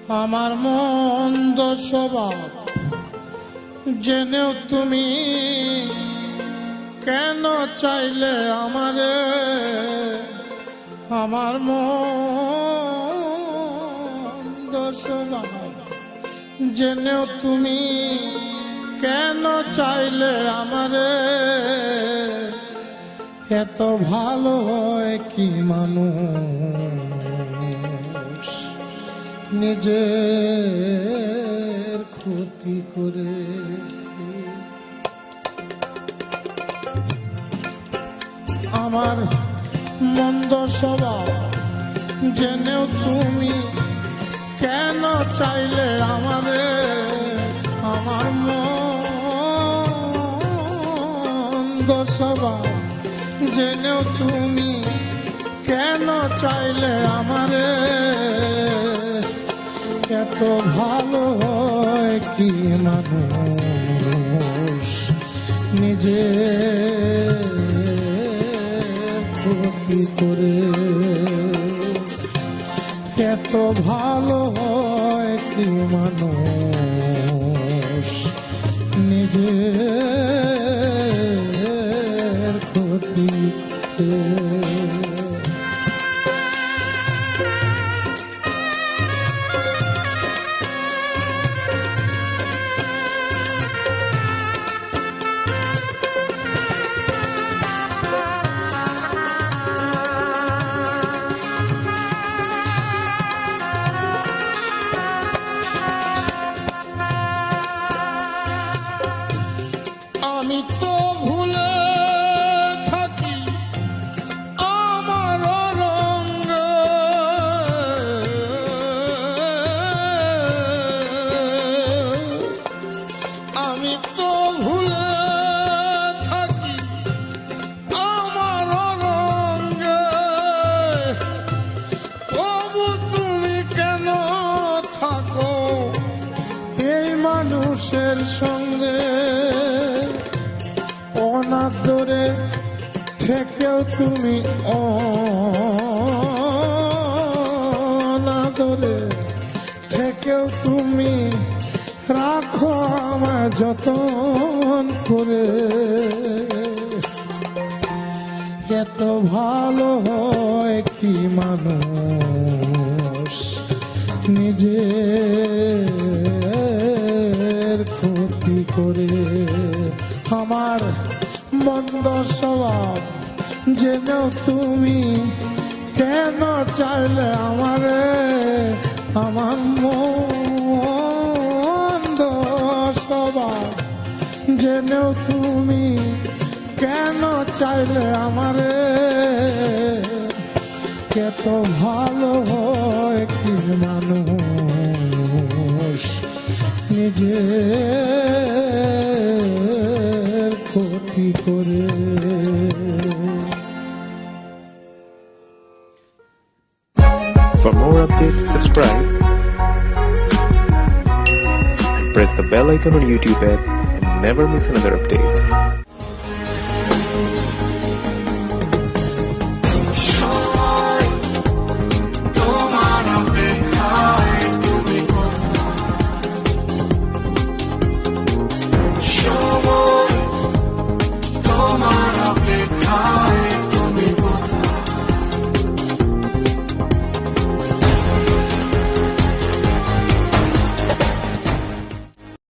আমার মন্দ স্বভাব জেনেও তুমি কেন চাইলে আমারে, আমার মন্দ স্বভাব জেনেও তুমি কেন চাইলে আমারে, এত ভালো হয় কি মানুষ নিজের ক্ষতি করে। আমার মন্দ স্বভাব জেনেও তুমি কেন চাইলে আমারে, আমার মন্দ স্বভাব জেনেও তুমি কেন চাইলে আমারে, এত ভালো হয় কি মানুষ নিজের ক্ষতি করে, এত ভালো হয় কি মানুষ নিজের ক্ষতি করে। আমি তো ভুলে থাকি আমার রঙ, আমি তো ভুলে থাকি আমার রঙ, তবু তুমি কেন থাকো এই মানুষের সঙ্গে, অনাদরে থেকেও তুমি অনাদরে থেকেও তুমি রাখো আমায় যতন করে, এত ভালো হয় কি মানুষ নিজের ক্ষতি করে। আমার মন্দ স্বভাব জেনেও তুমি কেন চাইলে আমারে, আমার মন্দ স্বভাব জেনেও তুমি কেন চাইলে আমারে, কত ভালো হয় কি মানুষ নিজের ক্ষতি করে। For more updates, subscribe and press the bell icon on YouTube app and never miss another update.